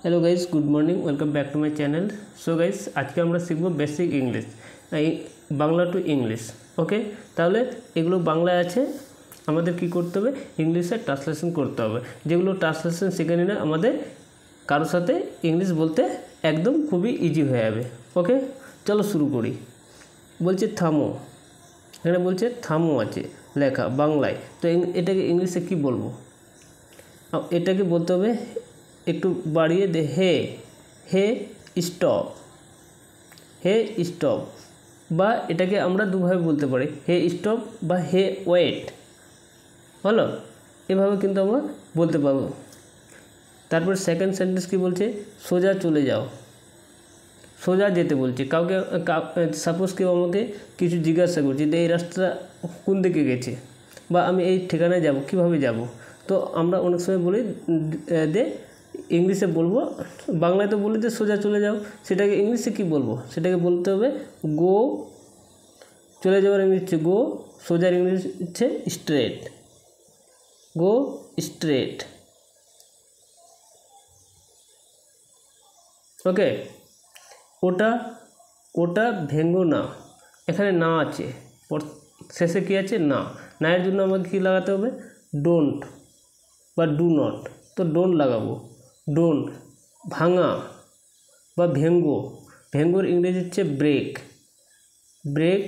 Hello guys, good morning, welcome back to my channel. So guys, आज के আমরা শিখব basic English, Bangla to English. Okay, তাহলে এগুলো বাংলায় আছে, আমাদের কি করতে হবে, ইংলিশে ট্রান্সলেশন করতে হবে। যেগুলো ট্রান্সলেশন শিখে নিলে আমাদের কারোর সাথে ইংলিশ বলতে একদম খুবই ইজি হয়ে যাবে। ওকে, চলো শুরু করি। বলছে থামো, এখানে বলছে থামো আছে লেখা বাংলায়, তো এটাকে ইংলিশে কি বলবো? এটাকে বলতে হবে একটু বাড়িয়ে দে, হে হে স্টপ, হে স্টপ। বা এটাকে আমরা দুভাবে বলতে পারি, হে স্টপ বা হে ওয়েট। হলো, এভাবে কিন্তু আমরা বলতে পারবো। তারপর সেকেন্ড সেন্টেন্স কি বলছে, সোজা চলে যাও, সোজা যেতে বলছে কাউকে। সাপোজ কেউ আমাকে কিছু জিজ্ঞাসা করছে যে এই রাস্তাটা কোন দিকে গেছে, বা আমি এই ঠিকানায় যাব, কিভাবে যাব। তো আমরা অনেক সময় বলি দে, ইংলিশে বলবো, বাংলায় তো বলি যে সোজা চলে যাও, সেটাকে ইংলিশে কি বলবো? সেটাকে বলতে হবে গো, চলে যাওয়ার ইংলিশ হচ্ছে গো, সোজার ইংলিশ হচ্ছে স্ট্রেট, গো স্ট্রেট। ওকে, ওটা ওটা ভেঙ্গো না, এখানে না আছে, শেষে কী আছে, না। না এর জন্য আমাকে কী লাগাতে হবে, ডোন্ট বা ডু নট। তো ডোন্ট লাগাবো, ডোন্ট। ভাঙা বা ভেঙ্গো, ভেঙ্গোর ইংরেজি হচ্ছে ব্রেক, ব্রেক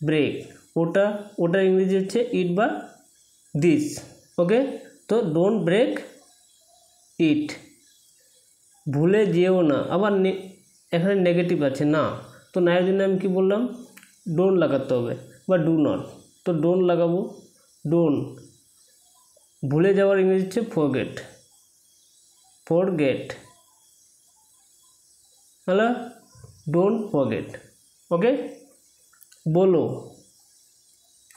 ব্রেক। ওটার ইংরেজি হচ্ছে ইট বা দিস। ওকে, তো ডোন্ট ব্রেক ইট। ভুলে যেও না, আবার এখানে নেগেটিভ আছে না, তো না এর জন্য আমি কী বললাম, ডোন্ট লাগাতে হবে বা ডু নট। তো ডোন্ট লাগাবো, ডোন্ট। ভুলে যাওয়ার ইংরেজি হচ্ছে ফরগেট, ফরগেট। হলো, ডোন্ট ফরগেট। ওকে, বলো,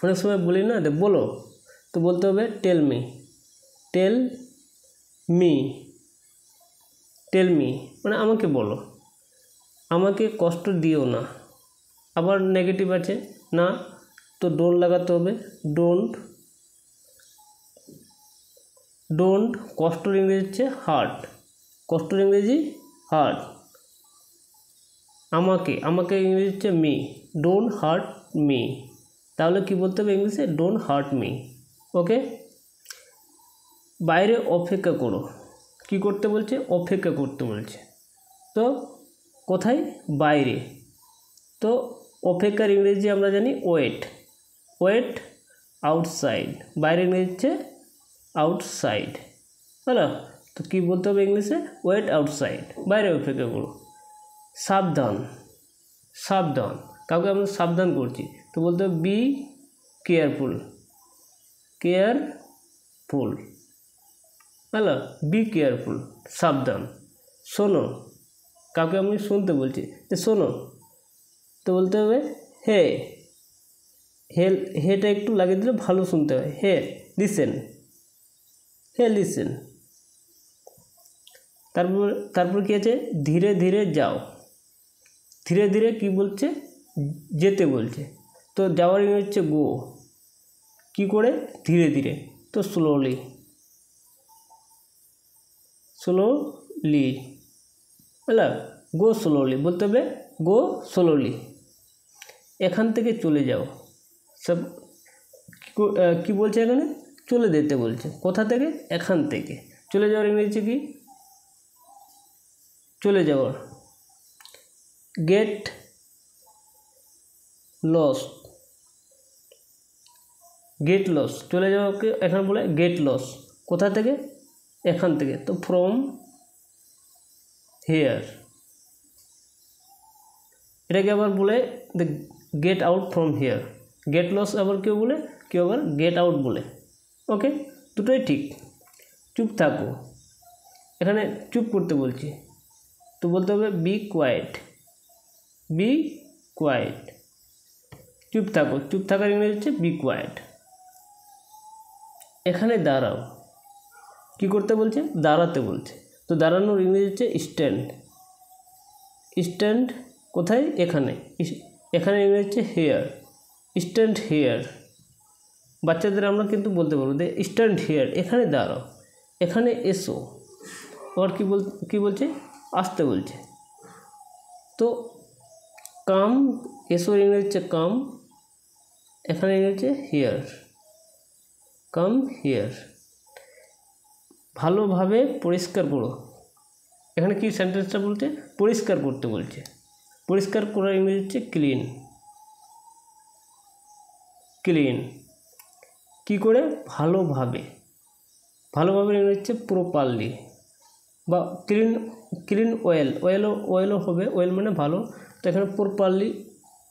অনেক সময় বলি না যে বলো, তো বলতে হবে tell me, tell me, tell me মানে আমাকে বলো, আমাকে কষ্ট দিও না। আবার নেগেটিভ আছে না, তো ডোন্ট লাগাতে হবে, ডোন্ট। ডোন্ট কষ্টর ইংরেজি হচ্ছে হার্ট, কষ্টর ইংরেজি হার্ট। আমাকে ইংরেজি হচ্ছে মি, ডোন্ট হার্ট মি। তাহলে কি বলতে হবে ইংলিশে, ডোন্ট হার্ট মি। ওকে, বাইরে অপেক্ষা করো, কি করতে বলছে, অপেক্ষা করতে বলছে। তো কোথায়, বাইরে। তো অপেক্ষার ইংরেজি আমরা জানি ওয়েট, ওয়েট আউটসাইড, বাইরে ইংরেজি হচ্ছে আউটসাইড। হলো, তো কী বলতে হবে ইংলিশে, ওয়েট আউটসাইড, বাইরে অপেক্ষা করো। সাবধান, সাবধান, কাউকে আমরা সাবধান করছি, তো বলতে হবে বি কেয়ারফুল, কেয়ারফুল। হলো, বি কেয়ারফুল, সাবধান। শোনো, কাউকে আমি শুনতে বলছি, তো শোনো, তো বলতে হবে হে, হেটা একটু লাগিয়ে দিলে ভালো শুনতে হয়, হে লিসেন, হে লিসেন। তারপর কি আছে, ধীরে ধীরে যাও, ধীরে ধীরে কি বলছে, যেতে বলছে। তো যাওয়ার ইংরেজি হচ্ছে গো, কী করে, ধীরে ধীরে, তো স্লোলি, স্লোলি। হলো, গো স্লোলি, বলতে হবে গো স্লোলি। এখান থেকে চলে যাও, সব কী বলছে এখানে, চলে যেতে বলছে, কোথা থেকে, এখান থেকে। চলে যাওয়ার ইংরেজি কি, চলে যাওয়ার, গেট লস, গেট লস। চলে যাওয়াকে এখানে বলে গেট লস, কোথা থেকে, এখান থেকে। তো ফ্রম হিয়ার, এটাকে আবার বলে get out from here. Get lost আবার কেউ বলে, কেউ আবার গেট আউট বলে। ওকে, দুটোই ঠিক। চুপ থাকো, এখানে চুপ করতে বলছি, তো বলতে হবে বি কোয়াইট, বি কোয়াইট। চুপ থাকো, চুপ থাকার ইংরেজি হচ্ছে বি কোয়াইট। এখানে দাঁড়াও, কি করতে বলছে, দাঁড়াতে বলছে, তো দাঁড়ানোর ইংরেজি হচ্ছে স্ট্যান্ড, স্ট্যান্ড। কোথায়, এখানে, এখানে ইংরেজি হচ্ছে হেয়ার, স্ট্যান্ড হেয়ার। বাচ্চাদের আমরা কিন্তু বলতে পারবো যে স্ট্যান্ড হেয়ার, এখানে দাঁড়াও, এখানে এসো, और কি বলছে আসতে বলছে। তো কাম এসোর ইংরেজি হচ্ছে কাম, এখানে ইংরেজি হচ্ছে হিয়ার, কাম হিয়ার। ভালোভাবে পরিষ্কার করো, এখানে কি সেন্টেন্সটা বলছে পরিষ্কার করতে বলছে। পরিষ্কার করার ইংরেজি হচ্ছে ক্লিন, ক্লিন। কী করে ভালোভাবে, ভালোভাবে ইংরেজি হচ্ছে প্রপারলি বা ক্লিন, ক্লিন ওয়েল, ওয়েলও হবে, ওয়েল মানে ভালো, তো এখানে প্রপারলি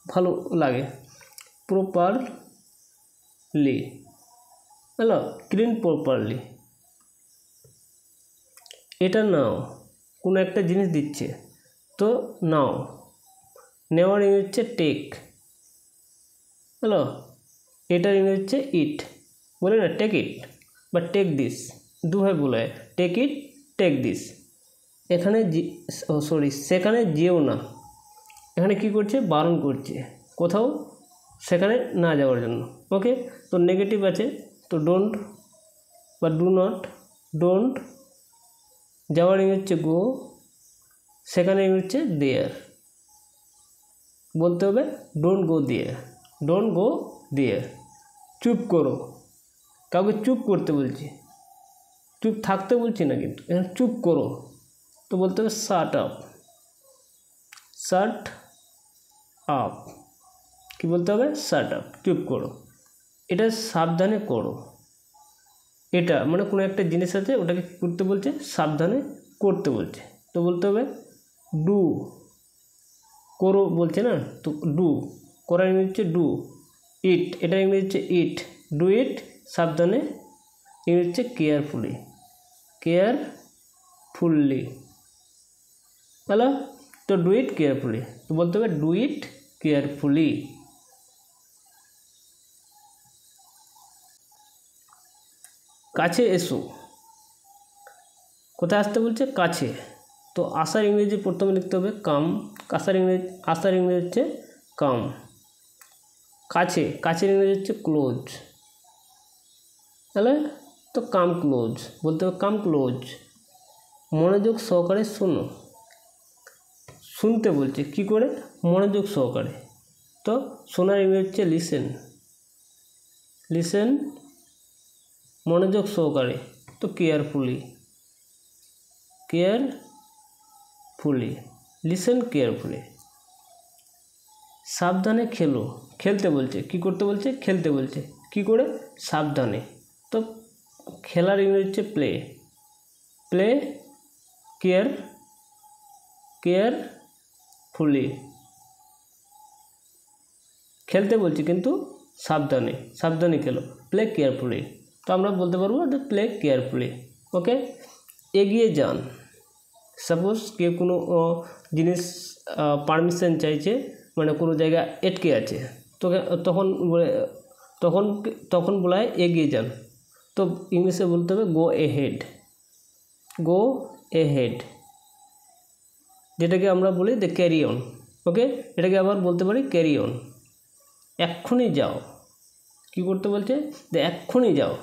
ভালো লাগে, প্রপারলি, হ্যালো ক্লিন প্রপারলি। এটা নাও, কোনো একটা জিনিস দিচ্ছে তো নাও, নেওয়ার ইংরেজি হচ্ছে টেক, হ্যালো এটার ইংরেজি হচ্ছে ইট, বলে না টেক ইট বা টেক দিস, দুভাবে বলে টেক ইট টেক দিস। এখানে সরি সেখানে যেও না, এখানে কি করছে বারণ করছে কোথাও সেখানে না যাওয়ার জন্য। ওকে, তো নেগেটিভ আছে তো ডোন্ট বা ডু নট, ডোন্ট। যাওয়ার ইংরেজি হচ্ছে গো, সেখানে ইংরেজি হচ্ছে দেয়ার, বলতে হবে don't go there, don't go দেয়ার। চুপ করো, কাউকে চুপ করতে বলছি, চুপ থাকতে বলছি না, কিন্তু এখানে চুপ করো তো বলতে হবে শাট আপ, শাট আপ। কী বলতে হবে শাট আপ, চুপ করো। এটা সাবধানে করো, এটা মানে কোনো একটা জিনিস আছে ওটাকে কী করতে বলছে সাবধানে করতে বলছে, তো বলতে হবে ডু, করো বলছে না তো ডু, করার ইংরেজি হচ্ছে ডু। ইট, এটা ইংরেজি হচ্ছে ইট, ডু ইট সাবধানে, ইংরেজি হচ্ছে কেয়ারফুলি, কেয়ারফুলি, হ্যালো তো ডু ইট কেয়ারফুলি, তো বলতে হবে ডু ইট কেয়ারফুলি। কাছে এসো, কোথায় আসতে বলছে কাছে, তো আসার ইংরেজি প্রথমে লিখতে হবে কাম, আসার ইংরেজি হচ্ছে কাম। কাছে, কাছের ইংরেজি হচ্ছে ক্লোজ, তাহলে তো কাম ক্লোজ, বলতে হবে কাম ক্লোজ। মনোযোগ সহকারে শোনো, শুনতে বলছে কি করে মনোযোগ সহকারে, তো শোনার ইংরেজি হচ্ছে লিসেন, লিসেন মনোযোগ সহকারে, তো কেয়ারফুলি, কেয়ারফুলি, লিসেন কেয়ারফুলি। সাবধানে খেলো, খেলতে বলছে কি করতে বলছে খেলতে বলছে কি করে সাবধানে, তো খেলার ইংরেজি হচ্ছে প্লে, প্লে কেয়ারফুলি। খেলতে বলছি কিন্তু সাবধানে, সাবধানে খেলো, প্লে কেয়ারফুলি, তো আমরা বলতে পারবো যে প্লে কেয়ারফুলি। ওকে, এগিয়ে যান, সাপোজ কেউ কোনো জিনিস পারমিশন চাইছে, মানে কোনো জায়গা আটকে আছে, তো তখন বলা হয় এগিয়ে যান, তো ইংলিশে বলতে হবে গো এহেড, গো এহেড, যেটাকে আমরা বলি দ্য ক্যারি অন। ওকে, এটাকে আবার বলতে পারি ক্যারি অন। এক্ষুনি যাও, কি করতে বলছে যে এক্ষুনি যাও,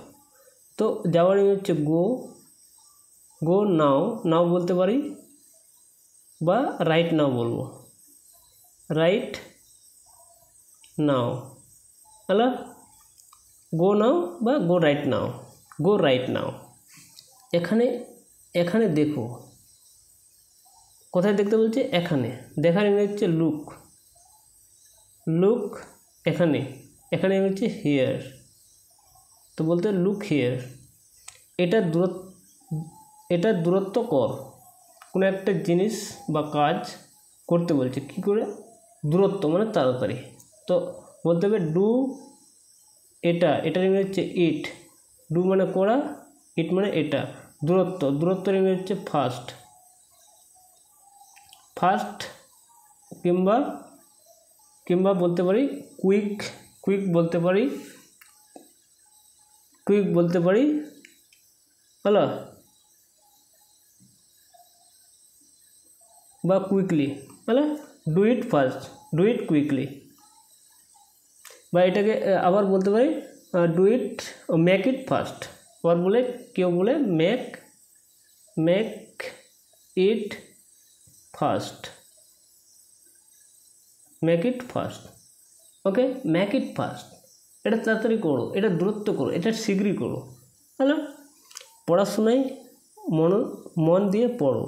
তো যাওয়ার হচ্ছে গো, গো নাও, নাও বলতে পারি বা রাইট নাও বলবো, রাইট নাও, হ্যালো গো নাও বা গো রাইট নাও, গো রাইট নাও। এখানে দেখো, কোথায় দেখতে বলছে এখানে, দেখার ইংরেজি হচ্ছে লুক, লুক এখানে, এখানে হচ্ছে হিয়ার, তো বলতে লুক হিয়ার। এটা দূরত্ব কর, কোনো একটা জিনিস বা কাজ করতে বলছে কি করে দূরত্ব মানে তাড়াতাড়ি, তো বলতে হবে ডু, এটার ইংরেজি হচ্ছে ইট, ডু মানে করা, ইট মানে এটা, দূরত্বের ইংরেজি হচ্ছে ফাস্ট, ফাস্ট কিংবা বলতে পারি কুইক, কুইক বলতে পারি, হ্যালো বা quickly, hello do it fast, do it quickly, বা এটাকে আবার বলতে পারি do it make it fast, আবার কেউ বলে make it fast, make it fast. Okay, make it fast, এটা তাড়াতাড়ি করো, এটা দূরত্ব করো, এটা শীঘ্রই করো। হ্যালো, পড়াশোনায় মন দিয়ে পড়ো।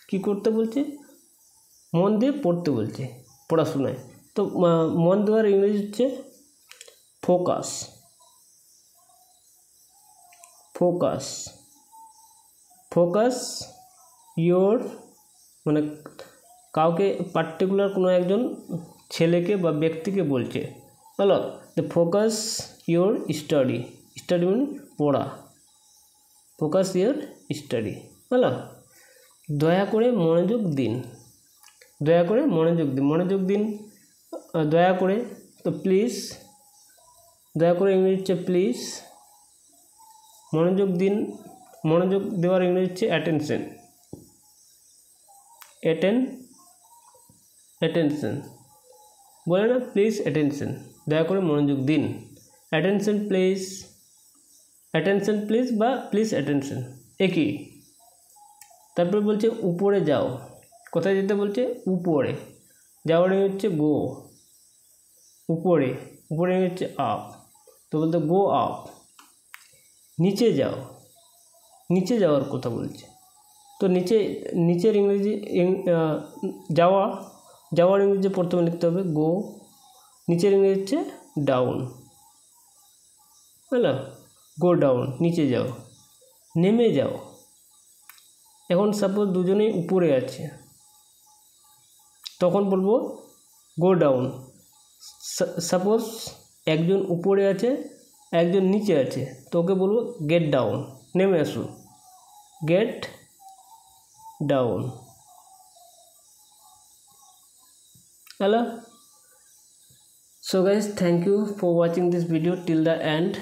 কি করতে বলছে? মন দিয়ে পড়তে বলছে পড়াশোনায়। তো মন দেওয়ার ইংরেজি হচ্ছে ফোকাস, ফোকাস, ফোকাস ইয়োর, মানে কাউকে পার্টিকুলার কোনো একজন ছেলেকে বা ব্যক্তিকে বলছে। Hello, the focus your study, study মানে পড়া, ফোকাস ইয়োর স্টাডি। হ্যালো, দয়া করে মনোযোগ দিন, দয়া করে মনোযোগ দিন, মনোযোগ দিন, দয়া করে। তো প্লিজ, দয়া করে ইংরেজি হচ্ছে প্লিজ। মনোযোগ দিন, মনোযোগ দেওয়ার ইংরেজি হচ্ছে অ্যাটেনশন, অ্যাটেনশন বলে না, প্লিজ অ্যাটেনশন, দয়া করে মনোযোগ দিন। অ্যাটেনশন প্লিজ, অ্যাটেনশন প্লিজ বা প্লিজ অ্যাটেনশন একই। তারপরে বলছে উপরে যাও, কোথায় যেতে বলছে? উপরে। যাওয়ার হচ্ছে গো, উপরে, উপরে হচ্ছে আপ, তো বলতে গো আপ। নিচে যাও, নিচে যাওয়ার কথা বলছে। তো নিচে, নিচের ইংরেজি যাওয়া, যাওয়ার ইংরেজি প্রথমে লিখতে হবে গো, নিচের ইংরেজি হচ্ছে ডাউন। হ্যালো, গো ডাউন, নিচে যাও। নেমে যাও, এখন সাপোজ দুজনেই উপরে আছে, তখন বলবো গো ডাউন। সাপোজ একজন উপরে আছে, একজন নিচে আছে, তো ওকে বলবো গেট ডাউন, নেমে আসো, get down. Hello, so guys, thank you for watching this video till the end.